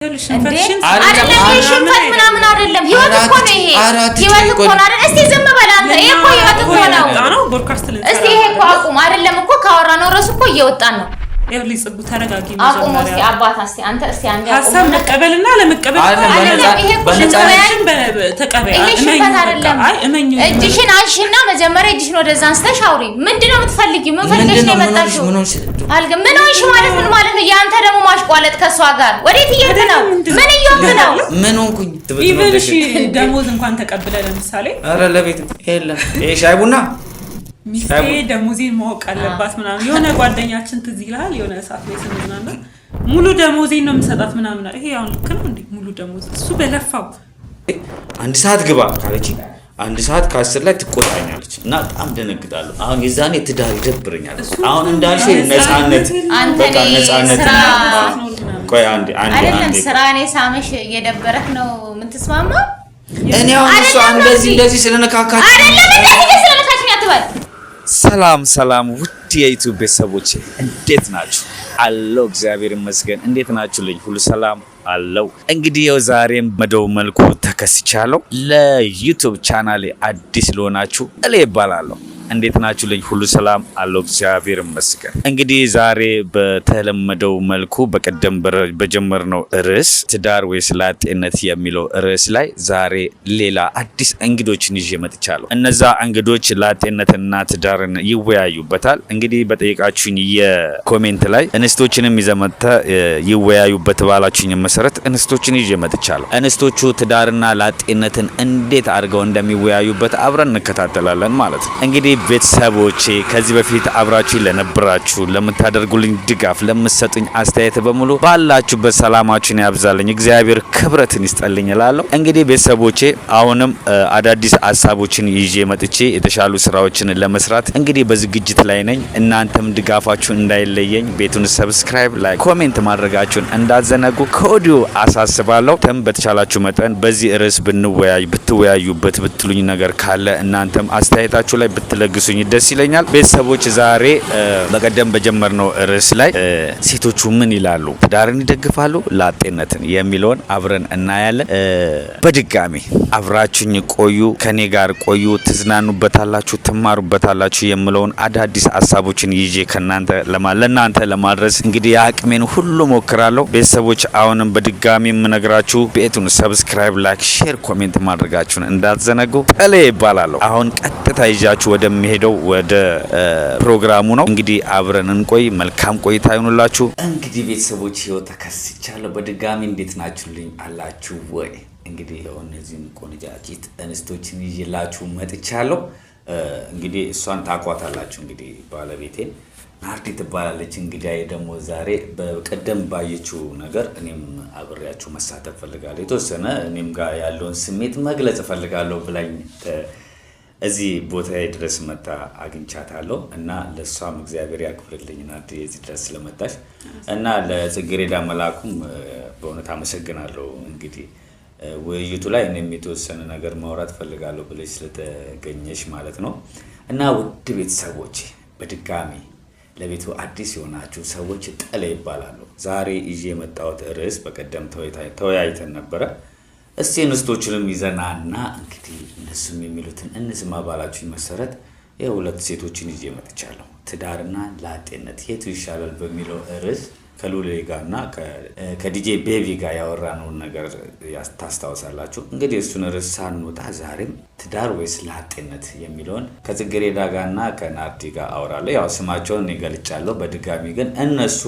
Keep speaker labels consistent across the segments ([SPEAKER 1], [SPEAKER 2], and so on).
[SPEAKER 1] ሽንፈት ምናምን አይደለም ህይወት እኮ ነው ይሄ ህይወት እኮ ነው አይደል? እስቲ ዝም በል አንተ ይሄ እኮ ህይወት እኮ ነው እስቲ ይሄ እኮ አቁም አይደለም እኮ ካወራነው ራሱ እኮ እየወጣን ነው
[SPEAKER 2] ይኸውልህ ጽቡ ተረጋጊ
[SPEAKER 1] አቁም እስቲ አባታ እስቲ አንተ እስቲ አንዴ
[SPEAKER 2] ሀሳብ መቀበልና ለመቀበል
[SPEAKER 1] ይሄ እኮ ሽንፈት
[SPEAKER 2] ተቀበል
[SPEAKER 1] አይ እመኝ እጅሽን አንሺና መጀመሪያ እጅሽን ወደዛ አንስተሽ አውሪ ምንድነው የምትፈልጊው ምን ፈልገሽ ነው የመጣሽው አልገ ምን ሆንሽ ማለት ነው ያንተ ደግሞ ማሽቋለጥ ከሷ ጋር ወዴት እየሄድክ ነው ምን እየሆንክ ነው
[SPEAKER 3] ምን ሆንኩኝ
[SPEAKER 2] ይበልሽ ደሞዝ እንኳን ተቀበለ ለምሳሌ
[SPEAKER 3] አረ ለቤት የለም ይሄ ሻይ ቡና
[SPEAKER 2] ሚስቴ ደሞዜን ማወቅ አለባት ምናምን የሆነ ጓደኛችን ትዝ ይላል የሆነ ሰዓት ላይ ስንዝናና ሙሉ ደሞዜን ነው የምሰጣት ምናምን ይሄ አሁን ልክ ነው እንዴ ሙሉ ደሞዝ እሱ በለፋው
[SPEAKER 3] አንድ ሰዓት ግባ ካለች አንድ ሰዓት ከ10 ላይ ትቆጣኛለች እና በጣም ደነግጣለሁ አሁን የዛኔ ትዳር ይደብረኛል አሁን እንዳልሽ ነፃነት በቃ ነፃነት ቆይ አንዴ
[SPEAKER 1] አይደለም ስራኔ ሳመሽ እየደበረክ ነው ምን ተስማማ
[SPEAKER 3] እኔ አሁን እሱ እንደዚህ ስለነካካች
[SPEAKER 1] አይደለም ስለነካችኝ አትበል
[SPEAKER 3] ሰላም ውድ የዩቲዩብ ቤተሰቦቼ እንዴት ናችሁ? አለው እግዚአብሔር ይመስገን። እንዴት ናችሁልኝ? ሁሉ ሰላም አለው። እንግዲህ ያው ዛሬም በደው መልኩ ተከስቻለሁ። ለዩቲዩብ ቻናሌ አዲስ ለሆናችሁ እኔ እባላለሁ። እንዴት ናችሁልኝ? ሁሉ ሰላም አለው እግዚአብሔር ይመስገን። እንግዲህ ዛሬ በተለመደው መልኩ በቀደም በጀመርነው ርዕስ ትዳር ወይስ ላጤነት የሚለው ርዕስ ላይ ዛሬ ሌላ አዲስ እንግዶችን ይዤ መጥቻለሁ። እነዛ እንግዶች ላጤነትና ትዳርን ይወያዩበታል። እንግዲህ በጠየቃችሁኝ የኮሜንት ላይ እንስቶችንም ይዘመተ ይወያዩበት ባላችሁኝ መሰረት እንስቶችን ይዤ መጥቻለሁ። እንስቶቹ ትዳርና ላጤነትን እንዴት አድርገው እንደሚወያዩበት አብረን እንከታተላለን ማለት ነው። እንግዲህ ቤተሰቦቼ ከዚህ በፊት አብራችሁ ለነበራችሁ ለምታደርጉልኝ ድጋፍ ለምትሰጡኝ አስተያየት በሙሉ ባላችሁበት ሰላማችሁን ያብዛልኝ እግዚአብሔር ክብረትን ይስጠልኝ እላለሁ። እንግዲህ ቤተሰቦቼ አሁንም አዳዲስ ሀሳቦችን ይዤ መጥቼ የተሻሉ ስራዎችን ለመስራት እንግዲህ በዝግጅት ላይ ነኝ። እናንተም ድጋፋችሁን እንዳይለየኝ ቤቱን ሰብስክራይብ ላይ ኮሜንት ማድረጋችሁን እንዳትዘነጉ ከኦዲዮ አሳስባለሁ። ተም በተቻላችሁ መጠን በዚህ ርዕስ ብትወያዩበት ብትሉኝ ነገር ካለ እናንተም አስተያየታችሁ ላይ ለግሱኝ ደስ ይለኛል። ቤተሰቦች ዛሬ በቀደም በጀመርነው ርዕስ ላይ ሴቶቹ ምን ይላሉ ትዳርን ይደግፋሉ ላጤነትን የሚለውን አብረን እናያለን። በድጋሚ አብራችሁኝ ቆዩ ከኔ ጋር ቆዩ ትዝናኑበታላችሁ ትማሩበታላችሁ የምለውን አዳዲስ ሀሳቦችን ይዤ ለእናንተ ለማድረስ እንግዲህ አቅሜን ሁሉ ሞክራለሁ። ቤተሰቦች አሁንም በድጋሚ የምነግራችሁ ቤቱን ሰብስክራይብ ላይክ ሼር ኮሜንት ማድረጋችሁን እንዳትዘነጉ። ጠሌ ይባላል። አሁን ቀጥታ ይዣችሁ ወደሚሄደው ወደ ፕሮግራሙ ነው። እንግዲህ አብረን እንቆይ። መልካም ቆይታ ይሁንላችሁ። እንግዲህ ቤተሰቦች ህይወት ተከስቻለሁ በድጋሚ እንዴት ናችሁልኝ አላችሁ ወይ? እንግዲህ እነዚህን ቆንጃጅት እንስቶችን ይዤላችሁ መጥቻለሁ። እንግዲህ እሷን ታቋታላችሁ። እንግዲህ ባለቤቴን ናርዲ ትባላለች። እንግዲህ ደግሞ ዛሬ በቀደም ባየችው ነገር እኔም አብሬያችሁ መሳተፍ ፈልጋለሁ። የተወሰነ እኔም ጋር ያለውን ስሜት መግለጽ ፈልጋለሁ ብላኝ እዚህ ቦታ ድረስ መጣ አግኝቻታለሁ እና ለሷም እግዚአብሔር ያክብርልኝ ናት እዚህ ድረስ ስለመጣሽ እና ለጽጌሬዳ መላኩም በእውነት አመሰግናለሁ። እንግዲህ ውይይቱ ላይ እኔም የተወሰነ ነገር ማውራት ፈልጋለሁ ብለሽ ስለተገኘሽ ማለት ነው። እና ውድ ቤተሰቦቼ በድጋሚ ለቤቱ አዲስ የሆናችሁ ሰዎች ጠለ ይባላሉ። ዛሬ ይዤ የመጣሁት ርዕስ በቀደም ተወያይተን ነበረ። እስቲ እንስቶችንም ይዘናና እንግዲህ እነሱም የሚሉትን እንስማ ባላችሁ መሰረት የሁለት ሴቶችን ይዤ መጥቻለሁ። ትዳርና ላጤነት የቱ ይሻላል በሚለው ርዕስ ከሉሌ ጋርና ከዲጄ ቤቢ ጋር ያወራነውን ነገር ታስታውሳላችሁ። እንግዲህ እሱን ርዕስ ሳንወጣ ዛሬም ትዳር ወይስ ላጤነት የሚለውን ከጽጌሬዳ ጋርና ከናርዲ ጋር አወራለሁ። ያው ስማቸውን እኔ ገልጫለሁ። በድጋሚ ግን እነሱ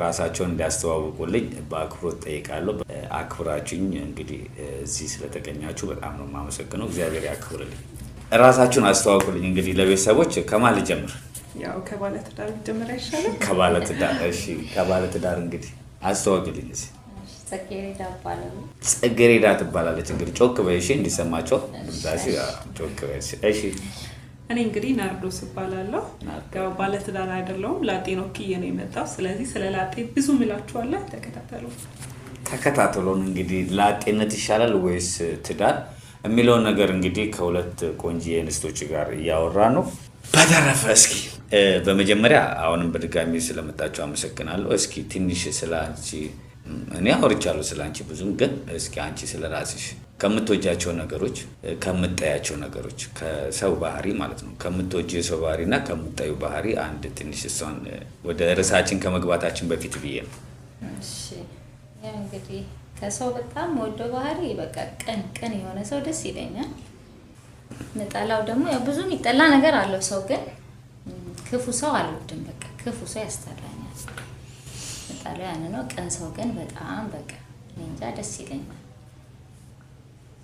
[SPEAKER 3] ራሳቸውን እንዲያስተዋውቁልኝ በአክብሮት ጠይቃለሁ። አክብራችሁኝ እንግዲህ እዚህ ስለተገኛችሁ በጣም ነው የማመሰግነው። እግዚአብሔር ያክብርልኝ። ራሳችሁን አስተዋውቁልኝ። እንግዲህ ለቤተሰቦች ከማን ልጀምር?
[SPEAKER 2] ያው ከባለ ትዳር ጀምራ ይሻላል።
[SPEAKER 3] ከባለ ትዳር እሺ፣ ከባለ ትዳር እንግዲህ አስተዋውቂልኝ። እሺ፣ ጽጌሬዳ ትባላለች። እንግዲህ ጮክ በይ እሺ፣ እንዲሰማቸው ድምጻሽ ጮክ በይ እሺ።
[SPEAKER 2] እኔ እንግዲህ ናርዶስ እባላለሁ። ያው ባለ ትዳር አይደለሁም ላጤ ነው ከየ ነው የመጣው። ስለዚህ ስለ ላጤ ብዙ ምላችኋለሁ። ተከታተሉን። እንግዲህ ላጤነት ይሻላል ወይስ ትዳር የሚለውን ነገር እንግዲህ ከሁለት ቆንጆ እንስቶች ጋር እያወራ ነው። በተረፈ እስኪ በመጀመሪያ አሁንም በድጋሚ ስለመጣችሁ አመሰግናለሁ። እስኪ ትንሽ ስለ አንቺ
[SPEAKER 3] እኔ አውርቻለሁ ስላንቺ ብዙም ግን እስኪ አንቺ ስለራስሽ ከምትወጃቸው ነገሮች ከምትጠያቸው ነገሮች ከሰው ባህሪ ማለት ነው ከምትወጂው ሰው ባህሪና ከምትጠዩ ባህሪ አንድ ትንሽ እሷን ወደ ርዕሳችን ከመግባታችን በፊት ብዬ ነው።
[SPEAKER 1] እሺ ያ እንግዲህ ከሰው በጣም ወዶ ባህሪ በቃ ቀን የሆነ ሰው ደስ ይለኛል። ነጣላው ደግሞ ያው ብዙ የሚጠላ ነገር አለው ሰው ግን ክፉ ሰው አልወድም። በቃ ክፉ ሰው ያስጠላኛል። ነጣላው ያን ነው። ቀን ሰው ግን በጣም በቃ እንጃ ደስ ይለኛል።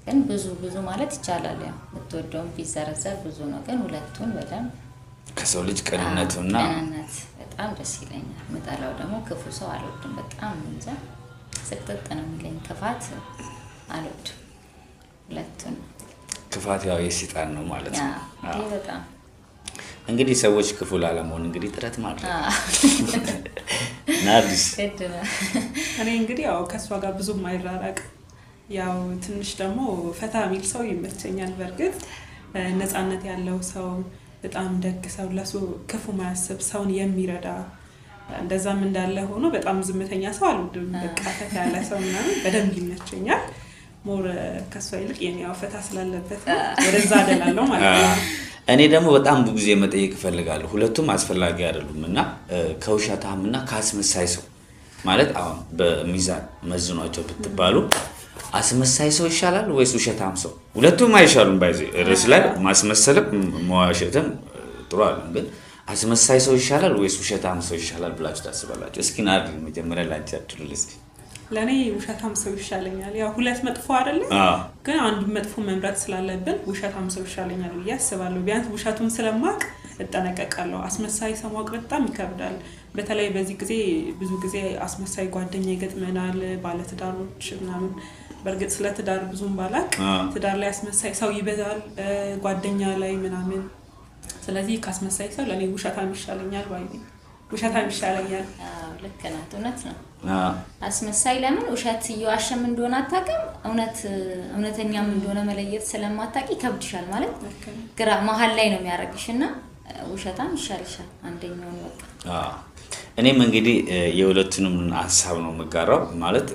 [SPEAKER 1] ግን ብዙ ማለት ይቻላል። ያው የምትወደውን ቢዘረዘር ብዙ ነው። ግን ሁለቱን በደንብ
[SPEAKER 3] ከሰው ልጅ ቅንነቱና
[SPEAKER 1] ቅንነት በጣም ደስ ይለኛል። ነጣላው ደግሞ ክፉ ሰው አልወድም። በጣም እንጃ ስቅጥጥ ነው የሚለኝ። ክፋት አልወድም። ሁለቱን
[SPEAKER 3] ክፋት ያው የሰይጣን ነው ማለት ነው።
[SPEAKER 1] አዎ በጣም
[SPEAKER 3] እንግዲህ ሰዎች ክፉ ላለመሆን እንግዲህ ጥረት ማድረግ ናርዲስ
[SPEAKER 2] እኔ እንግዲህ ያው ከሷ ጋር ብዙም አይራራቅ ያው ትንሽ ደግሞ ፈታ የሚል ሰው ይመቸኛል። በርግጥ ነፃነት ያለው ሰው በጣም ደግ ሰው ለሱ ክፉ ማያስብ ሰውን የሚረዳ እንደዛም እንዳለ ሆኖ በጣም ዝምተኛ ሰው አልወድም። በቃ ፈታ ያለ ሰው ምናምን በደንብ ይመቸኛል። ሞር ከሷ ይልቅ የኔው ፈታ ስላለበት ወደዛ አደላለሁ ማለት ነው።
[SPEAKER 3] እኔ ደግሞ በጣም ብዙ ጊዜ መጠየቅ እፈልጋለሁ። ሁለቱም አስፈላጊ አይደሉምና ከውሸታምና ከአስመሳይ ሰው ማለት አሁን በሚዛን መዝኗቸው ብትባሉ አስመሳይ ሰው ይሻላል ወይስ ውሸታም ሰው? ሁለቱም አይሻሉም። ባይዚ ርዕስ ላይ ማስመሰልም መዋሸትም ጥሩ አይደለም። ግን አስመሳይ ሰው ይሻላል ወይስ ውሸታም ሰው ይሻላል ብላችሁ ታስባላችሁ? እስኪ ናርዲ መጀመሪያ ላንቺ አትሉልስ?
[SPEAKER 2] ለኔ ውሸታም ሰው ይሻለኛል። ያው ሁለት መጥፎ አይደለም ግን አንዱ መጥፎ መምረጥ ስላለብን ውሸታም ሰው ይሻለኛል ብዬ አስባለሁ። ቢያንስ ውሸቱን ስለማቅ እጠነቀቃለሁ። አስመሳይ ሰው ማወቅ በጣም ይከብዳል። በተለይ በዚህ ጊዜ ብዙ ጊዜ አስመሳይ ጓደኛ ይገጥመናል። ባለትዳሮች ምናምን በርግጥ ስለ ትዳር ብዙም ባላቅ ትዳር ላይ አስመሳይ ሰው ይበዛል ጓደኛ ላይ ምናምን። ስለዚህ ካስመሳይ ሰው ለኔ ውሸታም ይሻለኛል ባይ ነኝ። ውሸታም ይሻለኛል።
[SPEAKER 1] ልክ ናት። እውነት ነው። አስመሳይ ለምን ውሸት እየዋሸም እንደሆነ አታውቅም። እውነተኛም እንደሆነ መለየት ስለማታውቂ ከብድሻል ማለት ግራ መሀል ላይ ነው የሚያረግሽና ውሸታም ይሻልሻል አንደኛውን በቃ።
[SPEAKER 3] እኔም እንግዲህ የሁለቱንም ሐሳብ ነው መጋራው ማለት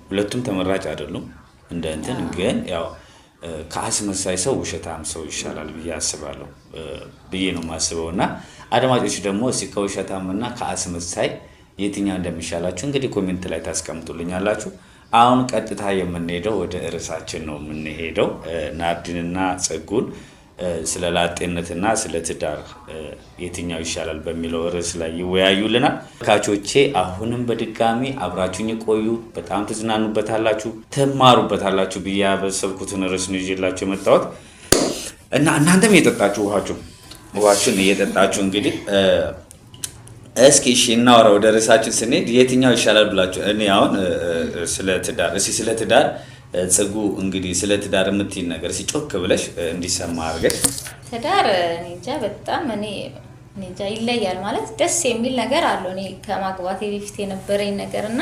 [SPEAKER 3] ሁለቱም ተመራጭ አይደሉም እንደ እንትን ግን ያው ከአስመሳይ ሰው ውሸታም ሰው ይሻላል ብዬ አስባለሁ ብዬ ነው ማስበውና አድማጮች ደግሞ ከውሸታምና ከአስመሳይ የትኛው እንደሚሻላችሁ እንግዲህ ኮሜንት ላይ ታስቀምጡልኛላችሁ። አሁን ቀጥታ የምንሄደው ወደ ርዕሳችን ነው የምንሄደው። ናርዲንና ጸጉን ስለ ላጤነትና ስለ ትዳር የትኛው ይሻላል በሚለው ርዕስ ላይ ይወያዩልናል። ካቾቼ አሁንም በድጋሚ አብራችሁኝ ቆዩ። በጣም ትዝናኑበታላችሁ፣ ትማሩበታላችሁ ብዬ ያበሰብኩትን ርዕስ ነው ይዤላችሁ የመጣሁት እና እናንተም እየጠጣችሁ ውሃችሁን እየጠጣችሁ እንግዲህ እስኪ እሺ እናወራ። ወደ ርዕሳችን ስንሄድ የትኛው ይሻላል ብላችሁ እኔ አሁን ስለ ትዳር ጽጉ እንግዲህ ስለ ትዳር የምትይኝ ነገር ሲጮክ ብለሽ እንዲሰማ አድርገሽ።
[SPEAKER 1] ትዳር እኔ እንጃ በጣም እኔ እንጃ ይለያል ማለት ደስ የሚል ነገር አለው። እኔ ከማግባቴ በፊት የነበረኝ ነገርና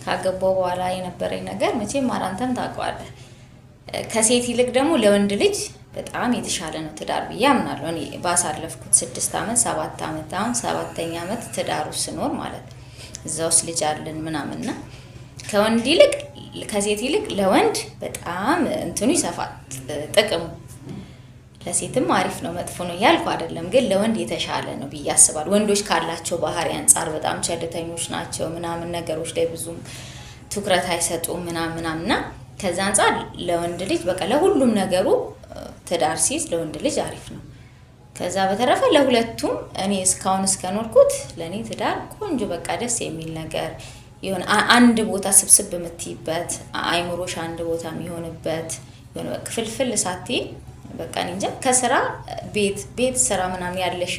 [SPEAKER 1] ካገባው በኋላ የነበረኝ ነገር መቼም አንተም ታውቀዋለህ። ከሴት ይልቅ ደግሞ ለወንድ ልጅ በጣም የተሻለ ነው ትዳር ብዬ አምናለሁ። እኔ ባሳለፍኩት 6 አመት 7 አመት አሁን 7ኛ አመት ትዳሩ ስኖር ማለት እዛውስ ልጅ አለን ምናምንና ከወንድ ይልቅ ከሴት ይልቅ ለወንድ በጣም እንትኑ ይሰፋል ጥቅሙ። ለሴትም አሪፍ ነው መጥፎ ነው ያልኩ አይደለም ግን ለወንድ የተሻለ ነው ብዬ አስባለሁ። ወንዶች ካላቸው ባህሪ አንፃር በጣም ቸልተኞች ናቸው ምናምን ነገሮች ላይ ብዙም ትኩረት አይሰጡም ምናምንና ከዛ አንፃር ለወንድ ልጅ በቃ ለሁሉም ነገሩ ትዳር ሲይዝ ለወንድ ልጅ አሪፍ ነው። ከዛ በተረፈ ለሁለቱም እኔ እስካሁን እስከኖርኩት ለኔ ትዳር ቆንጆ በቃ ደስ የሚል ነገር ይሁን። አንድ ቦታ ስብስብ የምትይበት አይምሮሽ አንድ ቦታ የሚሆንበት የሆነ ክፍልፍል ሳትይ በቃ እንጃ ከስራ ቤት ስራ ምናምን ያለሽ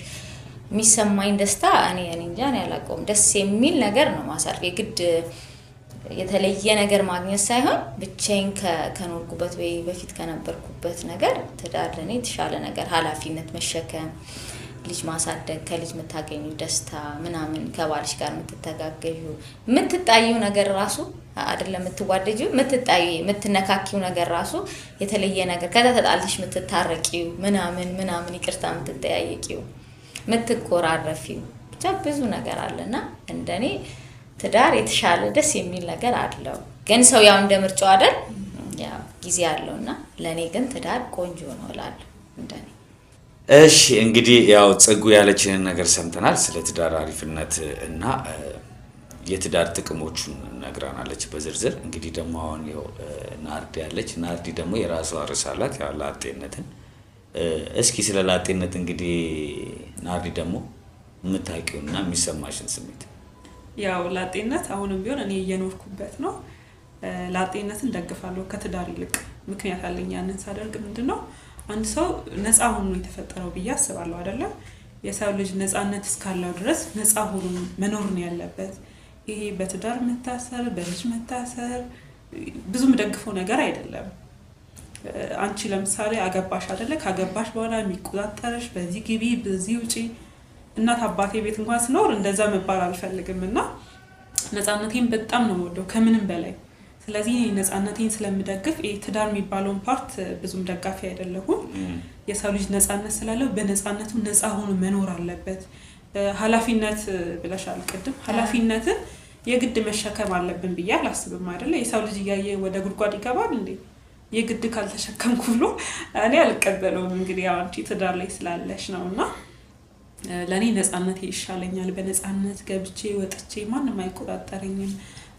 [SPEAKER 1] የሚሰማኝ ደስታ እኔ እንጃ እኔ አላውቀውም። ደስ የሚል ነገር ነው ማሳለፍ የግድ የተለየ ነገር ማግኘት ሳይሆን ብቻዬን ከኖርኩበት ወይ በፊት ከነበርኩበት ነገር ትዳር ለኔ የተሻለ ነገር ኃላፊነት መሸከም ልጅ ማሳደግ ከልጅ የምታገኙ ደስታ ምናምን ከባልሽ ጋር የምትተጋገዩ የምትጣዩ ነገር ራሱ አይደለም የምትዋደጁ የምትነካኪው ነገር ራሱ የተለየ ነገር ከዛ ተጣልሽ የምትታረቂው ምናምን ይቅርታ የምትጠያየቂው የምትቆራረፊው ብቻ ብዙ ነገር አለና እንደኔ ትዳር የተሻለ ደስ የሚል ነገር አለው ግን ሰው ያው እንደምርጫው አይደል ያው ጊዜ አለውና ለኔ ግን ትዳር ቆንጆ ነው እላለሁ እንደኔ
[SPEAKER 3] እሺ እንግዲህ ያው ጽጉ ያለችንን ነገር ሰምተናል ስለ ትዳር አሪፍነት እና የትዳር ጥቅሞቹን ነግራናለች በዝርዝር እንግዲህ ደግሞ አሁን ያው ናርዲ ያለች ናርዲ ደግሞ የራሷ ርዕስ አላት ያው ላጤነትን እስኪ ስለ ላጤነት እንግዲህ ናርዲ ደግሞ የምታውቂውና የሚሰማሽን ስሜት
[SPEAKER 2] ያው ላጤነት አሁንም ቢሆን እኔ እየኖርኩበት ነው ላጤነትን ደግፋለሁ ከትዳር ይልቅ ምክንያት አለኝ ያንን ሳደርግ ምንድነው አንድ ሰው ነፃ ሆኖ የተፈጠረው ብዬ አስባለሁ አይደለ የሰው ልጅ ነፃነት እስካለው ድረስ ነፃ ሆኖ መኖር ነው ያለበት ይሄ በትዳር መታሰር በልጅ መታሰር ብዙም ደግፈው ነገር አይደለም አንቺ ለምሳሌ አገባሽ አይደለ ካገባሽ በኋላ የሚቆጣጠርሽ በዚህ ግቢ በዚህ ውጪ እናት አባቴ ቤት እንኳን ስኖር እንደዛ መባል አልፈልግምና ነፃነቴን በጣም ነው ወደው ከምንም በላይ ስለዚህ ነፃነቴን ስለምደግፍ ትዳር የሚባለውን ፓርት ብዙም ደጋፊ አይደለሁም የሰው ልጅ ነፃነት ስላለው በነፃነቱ ነፃ ሆኖ መኖር አለበት ኃላፊነት ብለሻል ቀደም ኃላፊነትን የግድ መሸከም አለብን ብዬ አላስብም አይደለ የሰው ልጅ ያየ ወደ ጉድጓድ ይገባል እንዴ የግድ ካልተሸከምኩ ብሎ እኔ አልቀበለውም እንግዲህ ያው አንቺ ትዳር ላይ ስላለሽ ነውና ለኔ ነፃነት ይሻለኛል በነፃነት ገብቼ ወጥቼ ማንንም አይቆጣጠረኝም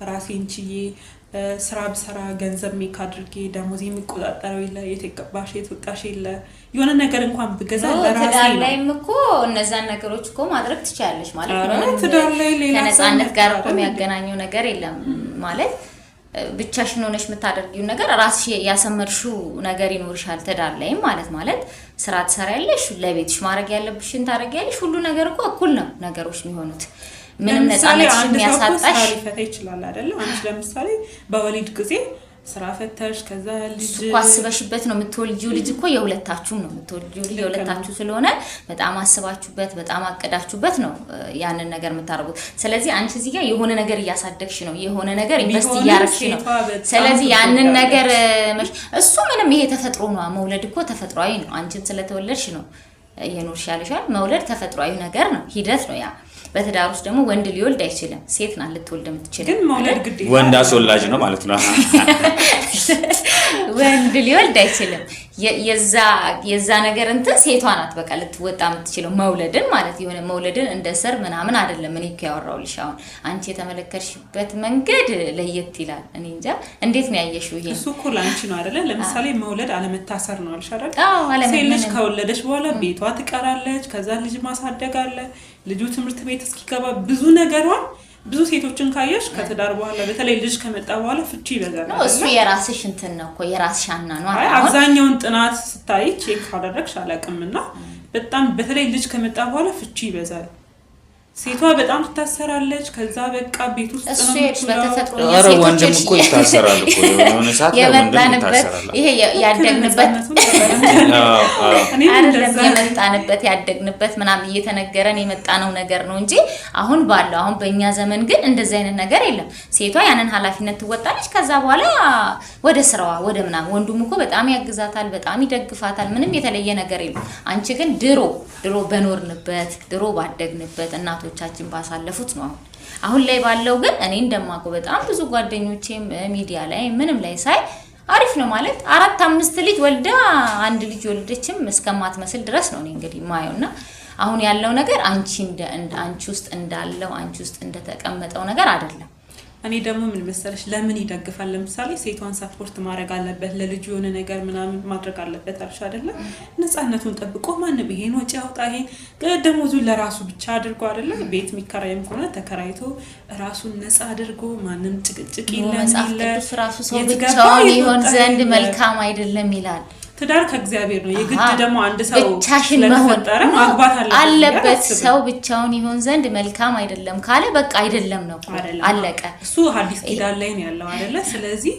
[SPEAKER 2] ራሴን ችዬ ስራ በስራ ገንዘብ ሜክ አድርጌ ደሞዝ የሚቆጣጠረው ይለ የተቀባሽ የተወጣሽ ይለ የሆነ ነገር እንኳን በገዛ ለራሴ
[SPEAKER 1] ትዳር ላይም እኮ እነዛን ነገሮች እኮ ማድረግ ትችያለሽ ማለት ነው ትዳር ላይ ሌላ ነፃነት ጋር እኮ የሚያገናኘው ነገር የለም ማለት ብቻሽን ሆነሽ የምታደርጊው ነገር ራስሽ ያሰመርሽው ነገር ይኖርሻል ትዳር ላይ ማለት ስራ ትሰሪያለሽ ለቤትሽ ማድረግ ያለብሽን ታደርጊያለሽ ሁሉ ነገር እኮ እኩል ነው ነገሮች የሚሆኑት ምንም ነፃነትሽ የሚያሳጣሽ
[SPEAKER 2] ሊፈታ ይችላል አይደል አንቺ ለምሳሌ በወሊድ ጊዜ ስራ ፈተሽ ከዛ ልጅ
[SPEAKER 1] ቋስበሽበት ነው የምትወልጂው ልጅ እኮ የሁለታችሁም ነው የምትወልጂው ልጅ የሁለታችሁ ስለሆነ በጣም አስባችሁበት በጣም አቀዳችሁበት ነው ያንን ነገር የምታደርጉት ስለዚህ አንቺ እዚህ ጋር የሆነ ነገር እያሳደግሽ ነው የሆነ ነገር ኢንቨስት እያረግሽ ነው ስለዚህ ያንን ነገር እሱ ምንም ይሄ ተፈጥሮ ነው መውለድ እኮ ተፈጥሯዊ ነው አንቺን ስለተወለድሽ ነው የኖርሽ ያለሻል መውለድ ተፈጥሯዊ ነገር ነው ሂደት ነው ያ በትዳር ውስጥ ደግሞ ወንድ ሊወልድ አይችልም ሴት ናት ልትወልድ የምትችል
[SPEAKER 2] ግን መውለድ ግዴታ
[SPEAKER 3] ወንድ አስወላጅ ነው ማለት ነው
[SPEAKER 1] ወንድ ሊወልድ አይችልም የዛ ነገር እንትን ሴቷ ናት በቃ ልትወጣ የምትችለው መውለድን ማለት የሆነ መውለድን እንደ ሰር ምናምን አይደለም እኔ ያወራውልሽ አሁን አንቺ የተመለከርሽበት መንገድ ለየት ይላል እኔ እንጃ እንዴት ነው ያየሽው ይሄ
[SPEAKER 2] እሱ እኮ ላንቺ ነው አይደለ ለምሳሌ መውለድ አለመታሰር ነው አልሽ አይደል ሴት ልጅ ከወለደች በኋላ ቤቷ ትቀራለች ከዛ ልጅ ማሳደግ አለ ልጁ ትምህርት ቤት እስኪገባ ብዙ ነገሯን ብዙ ሴቶችን ካየሽ ከትዳር በኋላ በተለይ ልጅ ከመጣ በኋላ ፍቺ ይበዛል
[SPEAKER 1] ነው እሱ የራስሽ እንትን ነው እኮ የራስሽ አናኗ
[SPEAKER 2] አይ አብዛኛውን ጥናት ስታይ ቼክ አደረግሽ አላቅምና በጣም በተለይ ልጅ ከመጣ በኋላ ፍቺ ይበዛል ሴቷ በጣም ትታሰራለች ከዛ በቃ ቤት ውስጥ ነው
[SPEAKER 1] በተፈጥሮ
[SPEAKER 3] ኧረ ወንድም እኮ ይታሰራል እኮ የሆነ ሰዓት
[SPEAKER 1] የመጣንበት ይሄ ያደግንበት አይደለም የመጣንበት ያደግንበት ምናምን እየተነገረን የመጣነው ነገር ነው እንጂ አሁን ባለው አሁን በእኛ ዘመን ግን እንደዚህ አይነት ነገር የለም ሴቷ ያንን ኃላፊነት ትወጣለች ከዛ በኋላ ወደ ስራዋ ወደ ምናምን ወንዱም እኮ በጣም ያግዛታል በጣም ይደግፋታል ምንም የተለየ ነገር የለም አንቺ ግን ድሮ በኖርንበት ድሮ ባደግንበት እናቶቻችን ባሳለፉት ነው አሁን ላይ ባለው ግን እኔ እንደማቆ በጣም ብዙ ጓደኞቼም ሚዲያ ላይ ምንም ላይ ሳይ አሪፍ ነው ማለት 4-5 ልጅ ወልዳ አንድ ልጅ ወልደችም እስከማትመስል ድረስ ነው እንግዲህ ማየውና አሁን ያለው ነገር አንቺ ውስጥ እንዳለው አንቺ ውስጥ እንደተቀመጠው ነገር አይደለም
[SPEAKER 2] እኔ ደግሞ ምን መሰለሽ ለምን ይደግፋል ለምሳሌ ሴቷን ሰፖርት ማድረግ አለበት ለልጅ የሆነ ነገር ምናምን ማድረግ አለበት አልሽ አይደለ ነፃነቱን ጠብቆ ማን በይሄን ወጪ ያውጣ ይሄን ደሞዙ ለራሱ ብቻ አድርጎ አይደለ ቤት የሚከራይም ከሆነ ተከራይቶ ራሱን ነፃ አድርጎ ማንንም ጭቅጭቅ ይላል
[SPEAKER 1] ራሱ ሰው ብቻውን ይሆን ዘንድ መልካም አይደለም ይላል
[SPEAKER 2] ትዳር ከእግዚአብሔር ነው የግድ ደግሞ አንድ ሰው
[SPEAKER 1] ብቻሽን መሆን ማግባት አለበት ሰው ብቻውን ይሆን ዘንድ መልካም አይደለም ካለ በቃ አይደለም ነው አለቀ
[SPEAKER 2] እሱ ሐዲስ ኪዳን ላይ ነው ያለው አይደለ ስለዚህ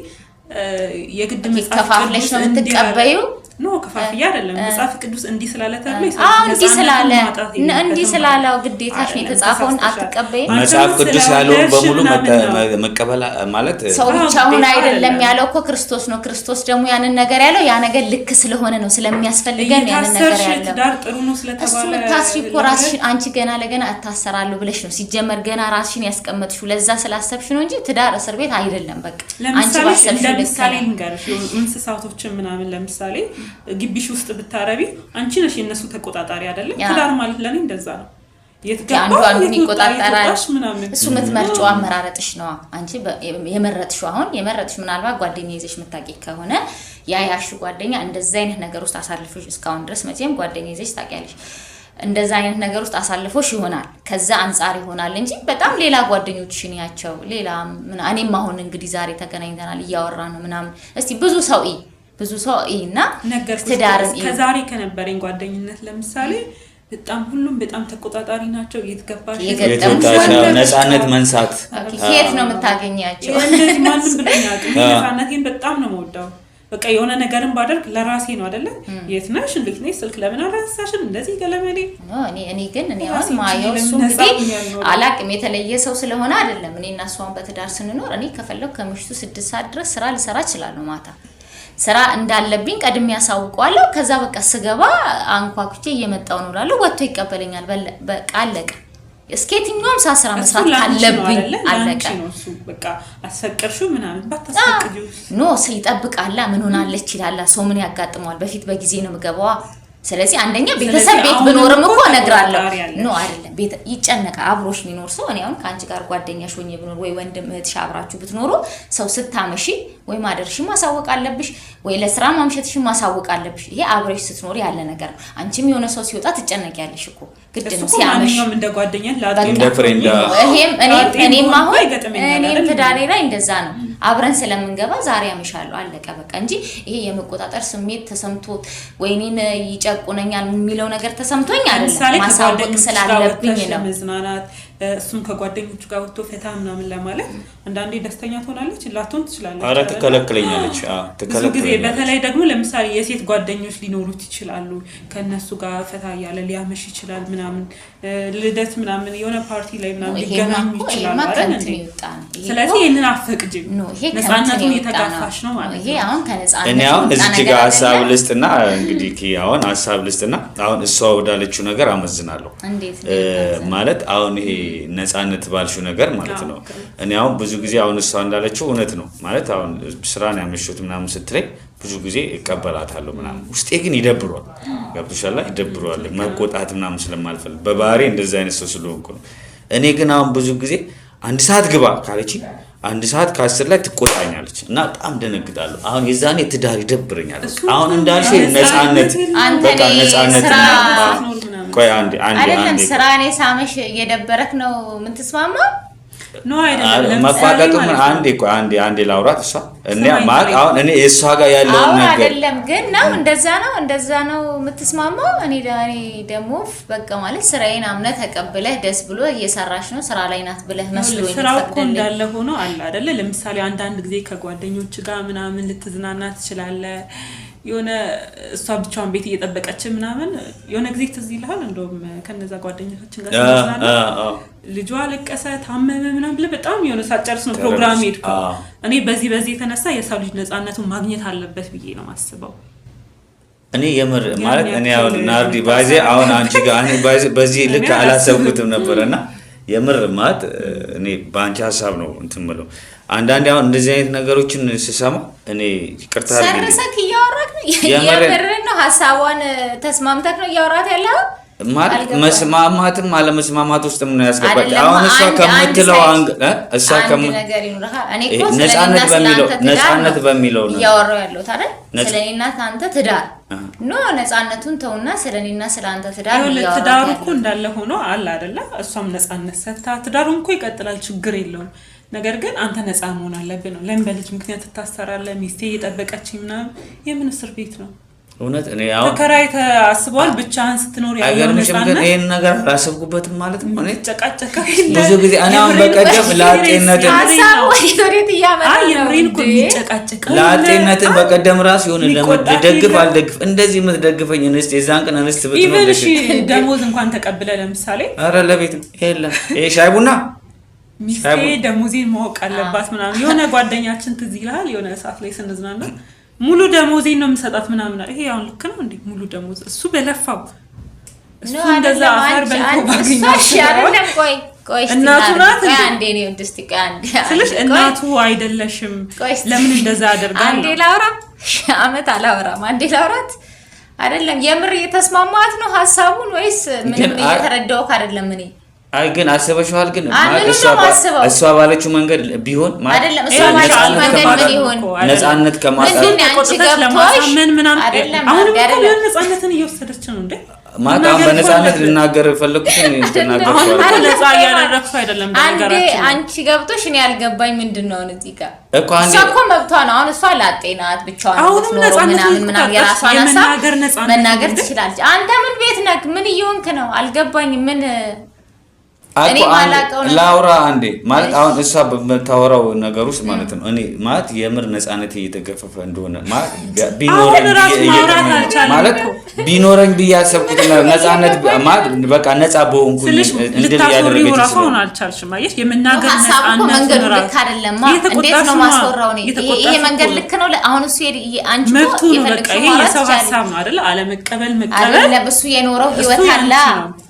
[SPEAKER 2] የግድ
[SPEAKER 1] መጽሐፍ ነው የምትቀበዩ
[SPEAKER 2] ኖ ከፋፍያ አይደለም መጽሐፍ ቅዱስ እንዲህ ስላለ ተብሎ
[SPEAKER 1] እንዲህ ስላለው ግዴታሽ ነው የተጻፈውን አትቀበይ
[SPEAKER 3] መጽሐፍ ቅዱስ ያለውን በሙሉ መቀበል ማለት
[SPEAKER 1] ሰው ብቻውን አይደለም ያለው እኮ ክርስቶስ ነው ክርስቶስ ደግሞ ያንን ነገር ያለው ያ ነገር ልክ ስለሆነ ነው ስለሚያስፈልገን ያንን ነገር ያለው
[SPEAKER 2] ትዳር ጥሩ ነው ስለተባለ
[SPEAKER 1] ታስሪ እኮ ራስሽን አንቺ ገና ለገና አታሰራለሁ ብለሽ ነው ሲጀመር ገና ራስሽን ያስቀመጥሽው ለዛ ስላሰብሽ ነው እንጂ ትዳር እስር ቤት አይደለም በቃ አንቺ ባሰብሽ
[SPEAKER 2] ለምሳሌ እንጋርሽ እንስሳቶችን ምናምን ለምሳሌ ግቢሽ ውስጥ ብታረቢ አንቺ ነሽ የነሱ ተቆጣጣሪ አይደለም ትዳር ማለት ለኔ እንደዛ ነው
[SPEAKER 1] አንዱ ይቆጣጣራል እሱ ምትመርጪው አመራረጥሽ ነው አንቺ የመረጥሽው አሁን የመረጥሽ ምናልባት ጓደኛ ይዘሽ መታቂ ከሆነ ያያሽ ጓደኛ እንደዛ አይነት ነገር ውስጥ አሳልፈሽ እስካሁን ድረስ መቼም ጓደኛ ይዘሽ ታቂያለሽ እንደዛ አይነት ነገር ውስጥ አሳልፈሽ ይሆናል ከዛ አንፃር ይሆናል እንጂ በጣም ሌላ ጓደኞችሽን ያቸው ሌላ እኔም አሁን እንግዲህ ዛሬ ተገናኝተናል እያወራ ነው ምናምን እስቲ ብዙ ሰው እና
[SPEAKER 2] ትዳርን ከዛሬ ከነበረኝ ጓደኝነት ለምሳሌ በጣም ሁሉም በጣም ተቆጣጣሪ ናቸው እየተገባሽ
[SPEAKER 3] ነፃነት መንሳት
[SPEAKER 1] ከየት ነው የምታገኛቸው
[SPEAKER 2] እንደዚህ ማንም ብለኛ ነፃነቴን በጣም ነው የምወደው በቃ የሆነ ነገርን ባደርግ ለራሴ ነው አይደለ የት ነሽ እንዴት ነሽ ስልክ ለምን አላነሳሽም እንደዚህ ገለመዴ
[SPEAKER 1] እኔ ግን አሁን ማየው እሱ እንግዲህ አላቅም የተለየ ሰው ስለሆነ አይደለም እኔና እሷን በትዳር ስንኖር እኔ ከፈለው ከምሽቱ 6 ሰዓት ድረስ ስራ ልሰራ እችላለሁ ማታ ስራ እንዳለብኝ ቀድም ያሳውቀዋለሁ ከዛ በቃ ስገባ አንኳኩቼ እየመጣው ነው እላለሁ ወጥቶ ይቀበለኛል በቃ አለቀ እስከየትኛውም ሳስራ መስራት አለብኝ አለቀ
[SPEAKER 2] በቃ አስፈቅርሽው ምናምን ባታስፈቅጂው
[SPEAKER 1] ኖ ይጠብቃላ ምን ሆናለች ይላል ሰው ምን ያጋጥመዋል በፊት በጊዜ ነው ምገባዋ ስለዚህ አንደኛ ቤተሰብ ቤት ብኖርም እኮ ነግራለሁ ኖ አይደለም ቤት ይጨነቃ አብሮሽ ሚኖር ሰው እኔ አሁን ካንቺ ጋር ጓደኛሽ ሆኜ ብኖር ወይ ወንድም እህትሽ አብራችሁ ብትኖሩ ሰው ስታመሺ ወይ ማደርሽ ማሳወቅ አለብሽ ወይ ለስራ ማምሸትሽ ማሳወቅ አለብሽ ይሄ አብረሽ ስትኖር ያለ ነገር ነው አንቺም የሆነ ሰው ሲወጣ ትጨነቂያለሽ እኮ ግድ ነው ሲያመሽ
[SPEAKER 2] እንደ ጓደኛ
[SPEAKER 3] እንደ ፍሬንድ
[SPEAKER 1] እኔም አሁን እኔም ትዳሬ ላይ እንደዛ ነው አብረን ስለምንገባ ዛሬ አመሻለሁ አለቀ በቃ እንጂ ይሄ የመቆጣጠር ስሜት ተሰምቶ ወይኔን ይጨቁነኛል የሚለው ነገር ተሰምቶኝ አይደለም ማሳወቅ ስላለብኝ ነው
[SPEAKER 2] መዝናናት እሱም ከጓደኞቹ ጋር ወጥቶ ፈታ ምናምን ለማለት አንዳንዴ ደስተኛ ትሆናለች ላትሆን ትችላለች
[SPEAKER 3] አረ ተከለክለኛለች
[SPEAKER 2] ተከለክለኛለች በተለይ ደግሞ ለምሳሌ የሴት ጓደኞች ሊኖሩት ይችላሉ ከነሱ ጋር ፈታ ያለ ሊያመሽ ይችላል ምናምን ልደት ምናምን የሆነ ፓርቲ ላይ ምናምን ሊገናኙ ይችላል አይደል ስለዚህ ይሄንን አፈቅጅም ነፃነቱን የተጋፋሽ ነው ማለት
[SPEAKER 1] ይሄ አሁን ከነፃነት
[SPEAKER 3] እኔ አሁን እዚህ ጋር ሐሳብ ልስጥና እንግዲህ አሁን ሐሳብ ልስጥና አሁን እሷ ወዳለችው ነገር አመዝናለሁ ማለት አሁን ይሄ ነፃነት ባልሽው ነገር ማለት ነው እኔ አሁን ብዙ ጊዜ አሁን እሷ እንዳለችው እውነት ነው ማለት አሁን ስራን ያመሽሁት ምናምን ስትለኝ ብዙ ጊዜ እቀበላታለሁ ምናምን ውስጤ ግን ይደብሯል ገብቶሻል ይደብሯል መቆጣት ምናምን ስለማልፈልግ በባህሪ እንደዛ አይነት ሰው ስለሆንኩ ነው እኔ ግን አሁን ብዙ ጊዜ አንድ ሰዓት ግባ ካለች አንድ ሰዓት ከ10 ላይ ትቆጣኛለች እና በጣም ደነግጣለሁ አሁን የዛኔ ትዳር ይደብረኛል አሁን እንዳልሽ ነፃነት በቃ ነፃነት ቆይ አንዴ
[SPEAKER 1] ስራኔ ሳመሽ እየደበረክ ነው ምን ተስማማ
[SPEAKER 2] ነው አይደለም
[SPEAKER 3] ማቋጣጡ ምን አንዴ ላውራት እሷ እኔ አሁን እኔ እሷ ጋር ያለው ነገር
[SPEAKER 1] አይደለም ግን ነው እንደዛ ነው የምትስማማው እኔ ደግሞ በቃ ማለት ስራዬን አምነ ተቀበለህ ደስ ብሎ እየሰራሽ ነው ስራ ላይ ናት ብለህ መስሎኝ
[SPEAKER 2] ስራው እኮ እንዳለ ሆኖ አለ አይደለ ለምሳሌ አንድ ጊዜ ከጓደኞች ጋር ምናምን ልትዝናና ትችላለህ የሆነ እሷ ብቻዋን ቤት እየጠበቀች ምናምን የሆነ ጊዜ ትዝ ይልሃል እንደውም ከነዛ ጓደኞቻችን ጋር ተዝናና ልጇ ለቀሰ ታመመ ምናምን ብለ በጣም የሆነ ሳጨርስ ነው ፕሮግራም ሄድኩ እኔ በዚህ የተነሳ የሰው ልጅ ነፃነቱን ማግኘት አለበት ብዬ ነው ማስበው
[SPEAKER 3] እኔ የምር ማለት እኔ አሁን ናርዲ ባይዜ አሁን አንቺ ጋር እኔ ባይዜ በዚህ ልክ አላሰብኩትም ነበርና የምር ማለት እኔ ባንቺ ሐሳብ ነው እንትምለው አንዳንዴ አሁን እንደዚህ አይነት ነገሮችን ሲሰማ እኔ ይቅርታ አድርጊ
[SPEAKER 1] ሰረሰክ ያወራክ ነው የምር ነው ሐሳቧን ተስማምተክ ነው ያወራት ያለው
[SPEAKER 3] ማለት መስማማትም አለመስማማት ውስጥ ምን ያስገባል አሁን እሷ ከምትለው እሷ
[SPEAKER 1] ነገር ይኖርሃል እኔ እኮ
[SPEAKER 3] ነፃነት በሚለው ነው
[SPEAKER 1] ያወራው ያለው ታዲያ ስለኔና አንተ ትዳር ኖ ነፃነቱን ተውና ስለኔና ስላንተ ትዳር ያወራው
[SPEAKER 2] ትዳሩ እኮ እንዳለ ሆኖ አለ አይደለ እሷም ነፃነት ሰጥታ ትዳሩን እኮ ይቀጥላል ችግር የለውም ነገር ግን አንተ ነፃ መሆን አለብህ ነው ለምን በልጅ ምክንያት ተታሰራለህ ሚስቴ እየጠበቀችኝ ምናምን የምን እስር ቤት ነው
[SPEAKER 3] እውነት እኔ ያው
[SPEAKER 2] ተከራይተ አስቧል ብቻህን ስትኖር ያለው
[SPEAKER 3] ነፃነት ይሄን ነገር አላሰብኩበትም ማለት ነው እኔ
[SPEAKER 2] ጨቃጨቃ
[SPEAKER 3] ብዙ ጊዜ እኔ አሁን በቀደም ላጤነት
[SPEAKER 1] ሐሳብ ወዴት ያመጣ ነው
[SPEAKER 2] ባህሪን እኮ የሚጨቃጨቅ
[SPEAKER 3] ላጤነትን በቀደም ራስ ይሁን ለምትደግፍ አልደግፍ እንደዚህ የምትደግፈኝ እንስት የዛን ቀን እንስት
[SPEAKER 2] ብትኖር እሺ ደሞዝ እንኳን ተቀብለ ለምሳሌ
[SPEAKER 3] አረ ለቤት የለም ይሄ ሻይ ቡና
[SPEAKER 2] ሚስቴ ደሞዜን ማወቅ አለባት ምናምን የሆነ ጓደኛችን ትዝ ይላል የሆነ ሰዓት ላይ ስንዝናና ሙሉ ደሞዜን ነው የምሰጣት ምናምን ይሄ አሁን ልክ ነው እንዴ ሙሉ ደሞዝ እሱ በለፋው እሱ እንደዛ አፈር በልቶ ባገኛው
[SPEAKER 1] አይደለም ቆይ
[SPEAKER 2] እናቱ ናት
[SPEAKER 1] አንዴ ነው እንደስቲ አንዴ
[SPEAKER 2] ስለሽ እናቱ አይደለሽም ለምን እንደዛ አደርጋለሁ
[SPEAKER 1] አንዴ ላውራ አመት አላወራም አንዴ ላውራት አይደለም የምር እየተስማማት ነው ሐሳቡን ወይስ ምንም እየተረዳው አይደለም እኔ
[SPEAKER 3] አይ ግን አሰበሽዋል ግን እሷ ባለችው መንገድ ቢሆን
[SPEAKER 1] አይደለም እሷ ባለችው መንገድ ምን ይሆን
[SPEAKER 3] ነፃነት ከማሳብ
[SPEAKER 2] ምን ምናምን አሁን ነፃነትን እየወሰደች ነው እንዴ
[SPEAKER 3] ማታም በነፃነት ልናገር ፈለኩኝ እንተናገር
[SPEAKER 2] አሁን ነፃ ያደረግኩ አይደለም
[SPEAKER 1] በነገራችን አንቺ ገብቶሽ እኔ ያልገባኝ ምንድነው እዚህ ጋር
[SPEAKER 3] እኮ አንዴ
[SPEAKER 1] እሷ እኮ መብቷ ነው አሁን እሷ ላጤናት ብቻዋን ምናምን የራሷን ሀሳብ መናገር ትችላለች አንተ ምን ቤት ነክ ምን እየሆንክ ነው አልገባኝ ምን
[SPEAKER 3] እኔ ማላቀው ነው ላውራ አንዴ ማለት አሁን እሷ በመታወራው ነገር ውስጥ ማለት ነው እኔ ማለት የምር ነፃነት እየተገፈፈ እንደሆነ ማለት ቢኖረኝ ቢያሰብኩት ነፃነት ማለት በቃ ነፃ በሆንኩኝ
[SPEAKER 2] እንደዚህ ያደረገች ነው አልቻልሽም ማለት የመናገር ነፃነት
[SPEAKER 1] መንገዱ ልክ አይደለም እንዴት ነው ማስወራው ነው ይሄ መንገድ ልክ ነው አሁን እሱ አንቺ
[SPEAKER 2] መብቱ ነው በቃ ይሄ የሰው ሐሳብ ነው አይደል አለመቀበል መቀበል
[SPEAKER 1] አይደለም እሱ የኖረው ህይወት አለ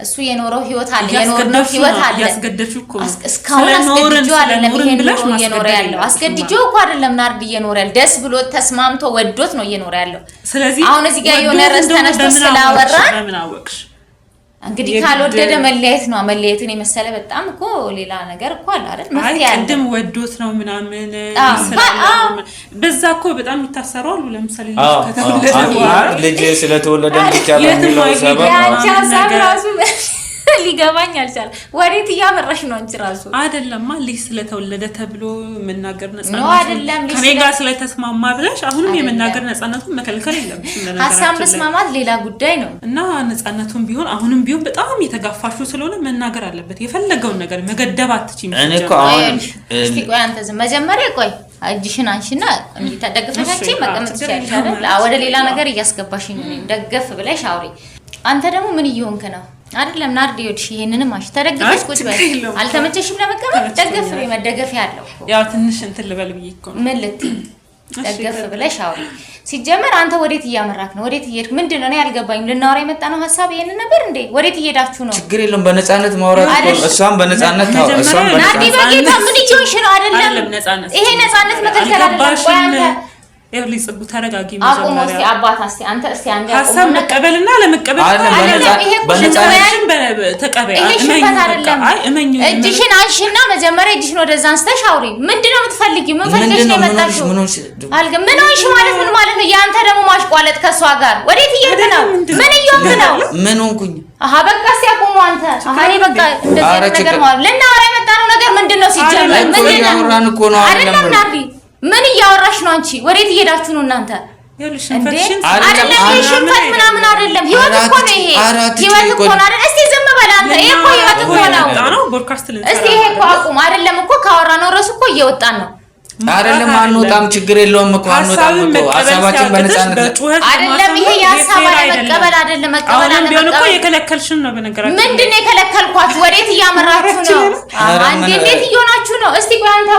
[SPEAKER 1] እሱ የኖረው ህይወት አለ የኖርነው ህይወት
[SPEAKER 2] ያስገደድሽው እኮ
[SPEAKER 1] እስካሁን አስገድጂው አይደለም ይሄን ነው እየኖረ ያለው አስገድጂው እኮ አይደለም ናርድ እየኖረ ያለው ደስ ብሎት ተስማምቶ ወዶት ነው እየኖረ ያለው
[SPEAKER 2] ስለዚህ
[SPEAKER 1] አሁን እዚህ ጋር የሆነ ረስተነስቶ ስላወራን እንግዲህ ካልወደደ መለየት ነው መለየትን የመሰለ በጣም እኮ ሌላ ነገር እኮ አለ አይደል
[SPEAKER 2] መፍትሄ ያለ ቅድም ወዶት ነው ምናምን በዛ እኮ በጣም ይታሰሩ አሉ ለምሳሌ
[SPEAKER 3] ልጅ ስለተወለደ ብቻ በሚለው ሰበብ
[SPEAKER 1] ራሱ ሊገባኝ አልቻለ ወዴት እያመራሽ ነው አንቺ ራሱ
[SPEAKER 2] አይደለም ልጅ ስለተወለደ ተብሎ መናገር ነፃነት ከኔ ጋር ስለተስማማ ብለሽ አሁንም የመናገር ነፃነቱን መከልከል የለም
[SPEAKER 1] ሀሳብ መስማማት ሌላ ጉዳይ ነው
[SPEAKER 2] እና ነፃነቱን ቢሆን አሁንም ቢሆን በጣም የተጋፋሹ ስለሆነ መናገር አለበት የፈለገውን ነገር መገደብ አትችይም
[SPEAKER 3] እኔ እኮ አሁን
[SPEAKER 1] እስቲ ቆይ አንተ ዝም መጀመሪያ ቆይ እጅሽን አንቺና እንዴ ተደግፈሽ መቀመጥ ይችላል ወደ ሌላ ነገር እያስገባሽኝ ነው ደገፍ ብለሽ አውሪ አንተ ደግሞ ምን እየሆንክ ነው አይደለም ናርዲ ይወድሽ ይሄንንም አሽ ተደግፈሽ ቁጭ በል አልተመቸሽም ለመቀመጥ ደገፍ መደገፍ ያለው
[SPEAKER 2] ያው ትንሽ እንትን ልበል ብዬሽ
[SPEAKER 1] ምን ልትይ ደገፍ ብለሽ አውሪ ሲጀመር አንተ ወዴት እያመራክ ነው ወዴት እየሄድክ ምንድነው ነው ያልገባኝም ልናወራ የመጣ ነው ሐሳብ ይሄንን ነበር እንዴ ወዴት እየሄዳችሁ ነው
[SPEAKER 3] ችግር የለም በነፃነት ማውራት እሷም በነፃነት ታው እሷም
[SPEAKER 1] ናርዲ በጌታ ምን እየሆንሽ ነው አይደለም ይሄ ነፃነት መከልከል አይደለም ቆይ አንተ
[SPEAKER 2] ኤርሊ ጽጉ ተረጋጊ መጀመሪያ
[SPEAKER 1] እስቲ አባት አንተ እስቲ አንዴ
[SPEAKER 2] ሐሳብ መቀበልና ለመቀበል
[SPEAKER 1] አይደለም
[SPEAKER 2] ተቀበይ
[SPEAKER 1] እመኝ እጅሽን አንሺና መጀመሪያ እጅሽን ወደዛ አንስተሽ አውሪ ምንድነው የምትፈልጊው ምን ፈልገሽ ነው የመጣሽው አልገ ምን ሆንሽ ማለት ነው ያንተ ደግሞ ማሽቋለጥ ከሷ ጋር ወዴት እየሄድክ ነው ምን እየሆንክ ነው
[SPEAKER 3] ምን ሆንኩኝ
[SPEAKER 1] በቃ ሲያቆሙ አንተ እኔ በቃ እንደዚህ ነገር ማለት ለናወራ የመጣነው ነገር ምንድነው ሲጀመር ምንድነው አይደለም ናርዲ ምን እያወራሽ ነው አንቺ ወዴት እየሄዳችሁ ነው እናንተ
[SPEAKER 2] ይኸውልሽ ሽንፈትሽን
[SPEAKER 1] አይደለም ሽንፈት ምናምን አይደለም ህይወት እኮ ነው ይሄ ህይወት እኮ ነው አይደል እስቲ ዝም በል አንተ ይሄ እኮ ህይወት እኮ ነው
[SPEAKER 2] ቦድካስት ልንሰራ
[SPEAKER 1] እስቲ ይሄ እኮ አቁም አይደለም እኮ ካወራነው ራሱ እኮ እየወጣን ነው
[SPEAKER 3] አይደለም አንወጣም ችግር የለውም እኮ አንወጣም እኮ ሐሳባችን በነፃነት
[SPEAKER 1] አይደለም ይሄ የሐሳብ መቀበል አይደለም መቀበል
[SPEAKER 2] አይደለም እኮ የከለከልሽን ነው በነገራችን
[SPEAKER 1] ምንድነው የከለከልኳችሁ ወዴት እያመራችሁ ነው አንዴ እንዴት እየሆናችሁ ነው እስቲ ቆይ አንተ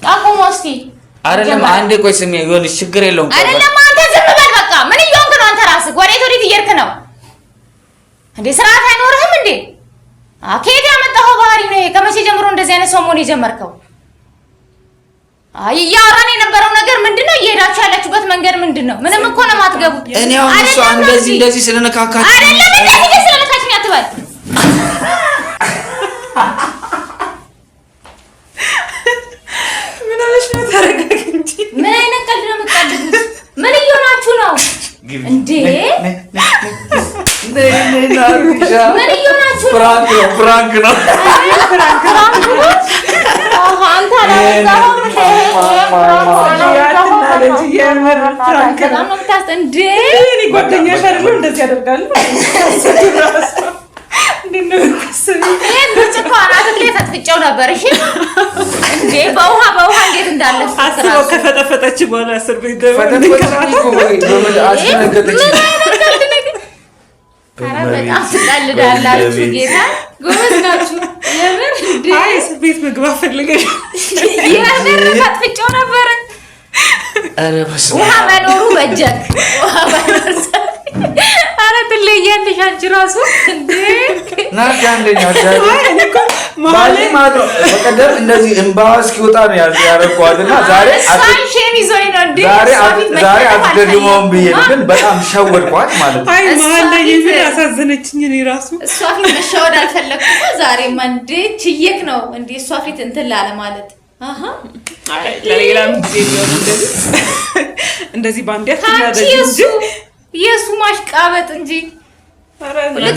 [SPEAKER 1] አቁመው እስቲ
[SPEAKER 3] አይደለም አንዴ ቆይ ስሚ ይኸውልሽ ችግር የለውም
[SPEAKER 1] አይደለም አንተ ዝም በል በቃ ምን እየሆንክ ነው አንተ ራስህ ወዴት እየሄድክ ነው እንዴ ስርዓት አይኖርህም እንዴ ከየት ያመጣኸው ባህሪ ነው ከመቼ ጀምሮ እንደዚህ አይነት ሰው መሆን የጀመርከው እያወራን የነበረው ነገር ምንድነው እየሄዳችሁ ያላችሁበት መንገድ ምንድነው ምንም እኮ ነው የማትገቡት
[SPEAKER 3] እኔ አሁን እሷ እንደዚህ ስለነካካችሁ
[SPEAKER 1] አይደለም እንደዚህ ስለነካካችሁ አትበል ምን አይነት ቀልድ ነው የምትቀልዱት ምን እየሆናችሁ ነው እንዴ ምን እየሆናችሁ ነው
[SPEAKER 3] ፍራንክ ነው
[SPEAKER 1] አንተ አላዛው እንዴ
[SPEAKER 2] እኔ ጓደኛሽ አይደለም እንደዚህ ያደርጋሉ እንዴ
[SPEAKER 1] እኮ አናት ላይ ተጥፍጨው ነበር እሺ እንዴ በውሃ አስተላለፍ
[SPEAKER 2] አስበው ከፈጠፈጠች በኋላ እስር ቤት ደግሞ
[SPEAKER 1] በጣም ትቀልዳላችሁ። ጌታ ጎበዝ ናችሁ። የምር
[SPEAKER 2] አይ እስር ቤት መግባት ፈልገሽ
[SPEAKER 1] የምር ፈጥፍጨው ነበር። ውሃ መኖሩ በጀክ ውሃ መኖሩ አረ ትለያለሽ አንቺ ራሱ እንዴ
[SPEAKER 3] ናት አንደኛ ማለት በቀደም እንደዚህ እንባዋ እስኪወጣ ነው ያረኳትና ዛሬ
[SPEAKER 1] ሳንሼም ይዞኝ ነው እንዴ
[SPEAKER 3] ዛሬ አትደግመውም ብዬ ግን በጣም ሸወድኳት ማለት ነው።
[SPEAKER 2] አይ መሀል ላይ የምን ያሳዘነችኝ እኔ ራሱ
[SPEAKER 1] እሷ ፊት መሸወድ አልፈለኩም። ዛሬ እንዴ ችየክ ነው እንዴ እሷ ፊት እንትን ላለ ማለት አሃ
[SPEAKER 2] አይ ለሌላም ጊዜ ነው እንደዚህ ባንዲያት ያደረገ
[SPEAKER 1] የሱ ማሽቃበጥ እንጂ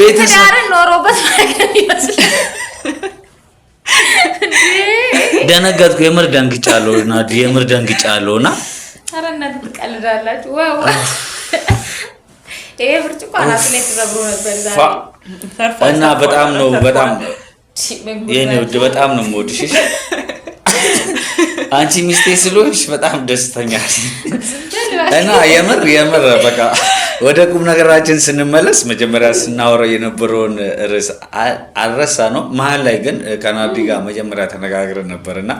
[SPEAKER 1] ቤተሰብ ኖሮበት ማለት ይመስላል።
[SPEAKER 3] ደነገጥኩ። የምር ደንግጫለሁ እና
[SPEAKER 1] ኧረ እናንተ ትቀልዳላችሁ። ዋው ይሄ ብርጭቆ አናት ላይ ተዘብሮ ነበር ዛሬ
[SPEAKER 3] እና በጣም የኔ ውድ በጣም ነው የምወድሽ። አንቺ ሚስቴ ስለሆንሽ በጣም ደስተኛ እና የምር በቃ ወደ ቁም ነገራችን ስንመለስ መጀመሪያ ስናወራው የነበረውን ርዕስ አልረሳ ነው። መሀል ላይ ግን ከናርዲ ጋር መጀመሪያ ተነጋግረን ነበርና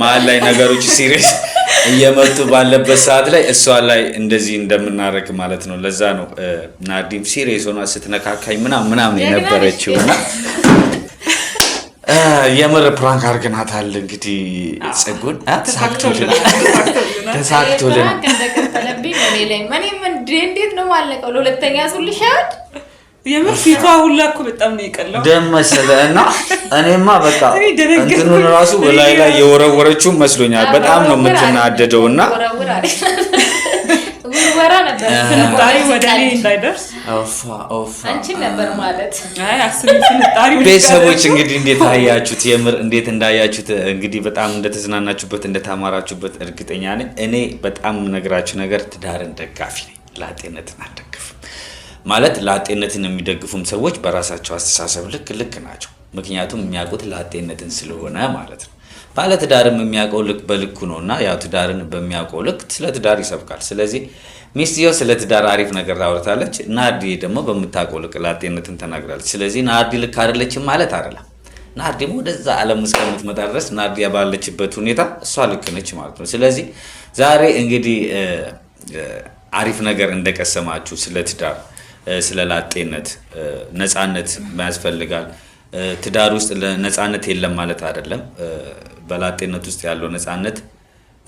[SPEAKER 3] መሀል ላይ ነገሮች ሲሪየስ እየመጡ ባለበት ሰዓት ላይ እሷ ላይ እንደዚህ እንደምናረግ ማለት ነው። ለዛ ነው ናርዲም ሲሪየስ ሆና ስትነካካኝ ምናምን የነበረችውና የምር ፕራንክ አድርገናታል። እንግዲህ ጽጉን ተሳክቶልናል።
[SPEAKER 1] እንደቀጠለብኝ ላይ ማንም እንዴት ነው ማለቀው ለሁለተኛ ሱልሻድ
[SPEAKER 2] የምር ፊቷ ሁላ እኮ በጣም ነው የቀለው
[SPEAKER 3] ደም መሰለና እኔማ በቃ እንትኑን ራሱ ላይ የወረወረችው መስሎኛል። በጣም ነው የምትናደደውና
[SPEAKER 1] ወራ ነበር
[SPEAKER 2] ፍንጣሪ ወደ እኔ እንዳይደርስ
[SPEAKER 1] አንቺ ነበር ማለት
[SPEAKER 2] አይ አስቢ ፍንጣሪ
[SPEAKER 3] ቤተሰቦች እንግዲህ እንዴት አያችሁት? የምር እንዴት እንዳያችሁት እንግዲህ በጣም እንደተዝናናችሁበት እንደተማራችሁበት እርግጠኛ ነኝ። እኔ በጣም ነገራችሁ ነገር ትዳርን ደጋፊ ነኝ። ላጤነትን አልደግፍም ማለት ላጤነትን የሚደግፉም ሰዎች በራሳቸው አስተሳሰብ ልክ ናቸው። ምክንያቱም የሚያውቁት ላጤነትን ስለሆነ ማለት ነው። ባለ ትዳርም የሚያውቀው ልክ በልኩ ነውና ያው ትዳርን በሚያውቀው ልክ ስለ ትዳር ይሰብካል። ስለዚህ ሚስትየው ስለ ትዳር አሪፍ ነገር ታወራለች፣ ናርዲ ደግሞ በምታውቀው ልክ ላጤነትን ተናግራለች። ስለዚህ ናርዲ ልክ አይደለችም ማለት አይደለም። ናርዲ ወደዛ ዓለም ውስጥ ከምትመጣ ድረስ ናርዲ ባለችበት ሁኔታ እሷ ልክ ነች ማለት ነው። ስለዚህ ዛሬ እንግዲህ አሪፍ ነገር እንደቀሰማችሁ ስለ ትዳር ስለ ላጤነት ነፃነት ያስፈልጋል። ትዳር ውስጥ ነፃነት የለም ማለት አይደለም። በላጤነት ውስጥ ያለው ነፃነት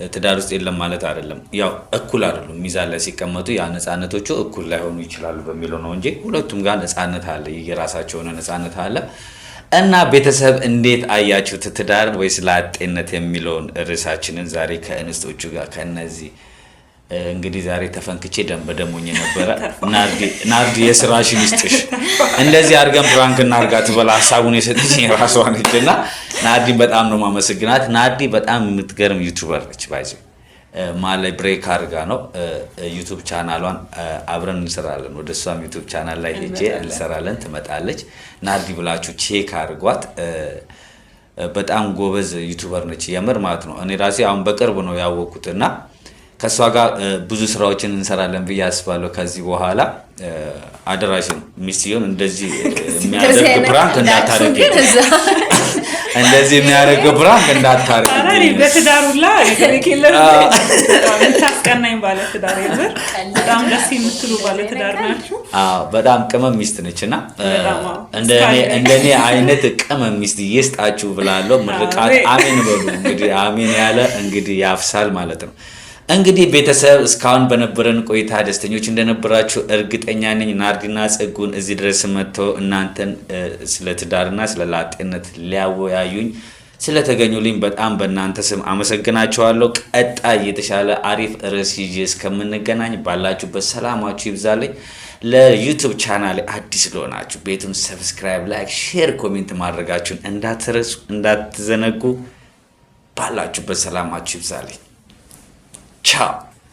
[SPEAKER 3] ትዳር ውስጥ የለም ማለት አይደለም። ያው እኩል አይደሉም። ሚዛን ላይ ሲቀመጡ ያ ነፃነቶቹ እኩል ላይሆኑ ይችላሉ በሚለው ነው እንጂ ሁለቱም ጋር ነፃነት አለ፣ የራሳቸው የሆነ ነፃነት አለ። እና ቤተሰብ እንዴት አያችሁት ትዳርን ወይስ ላጤነት የሚለውን ርዕሳችንን ዛሬ ከእንስቶቹ ጋር ከነዚህ እንግዲህ ዛሬ ተፈንክቼ ደም በደም ሆኜ ነበረ። ናርዲ የስራሽን ይስጥሽ። እንደዚህ አድርገን ፕራንክ እናርጋት በላ ሀሳቡን የሰጠችኝ ራሷ ነችና ናርዲን በጣም ነው ማመሰግናት። ናርዲ በጣም የምትገርም ዩቲዩበር ነች። ባይዘ ማለት ብሬክ አድርጋ ነው ዩቲዩብ ቻናሏን አብረን እንሰራለን። ወደ እሷም ዩቲዩብ ቻናል ላይ ሄጄ እንሰራለን። ትመጣለች። ናርዲ ብላችሁ ቼክ አድርጓት። በጣም ጎበዝ ዩቲዩበር ነች የምር ማለት ነው። እኔ ራሴ አሁን በቅርብ ነው ያወቅኩትና ከሷ ጋር ብዙ ስራዎችን እንሰራለን ብዬ አስባለሁ። ከዚህ በኋላ አደራሽን ሚስትዮን እንደዚህ የሚያደርግ ፕራንክ እንዳታረጊ፣ እንደዚህ የሚያደርግ ፕራንክ እንዳታረጊ።
[SPEAKER 2] አሬ በትዳሩላ የከለከለ እንታስቀናኝ ባለ ትዳር የምር በጣም ደስ የምትሉ ባለ ትዳር ናችሁ።
[SPEAKER 3] በጣም ቅመም ሚስት ነችና እንደኔ አይነት ቅመም ሚስት ይስጣችሁ ብላለሁ። ምርቃት አሜን በሉ። እንግዲህ አሜን ያለ እንግዲህ ያፍሳል ማለት ነው። እንግዲህ ቤተሰብ እስካሁን በነበረን ቆይታ ደስተኞች እንደነበራችሁ እርግጠኛ ነኝ። ናርዲና ጽጉን እዚህ ድረስ መጥተው እናንተን ስለ ትዳርና ስለ ላጤነት ሊያወያዩኝ ስለተገኙልኝ በጣም በእናንተ ስም አመሰግናችኋለሁ። ቀጣይ የተሻለ አሪፍ ርዕስ ይዤ እስከምንገናኝ ባላችሁበት ሰላማችሁ ይብዛልኝ። ለዩቲዩብ ቻናል አዲስ ለሆናችሁ ቤቱን ሰብስክራይብ፣ ላይክ፣ ሼር፣ ኮሜንት ማድረጋችሁን እንዳትዘነጉ። ባላችሁበት ሰላማችሁ ይብዛልኝ። Ciao.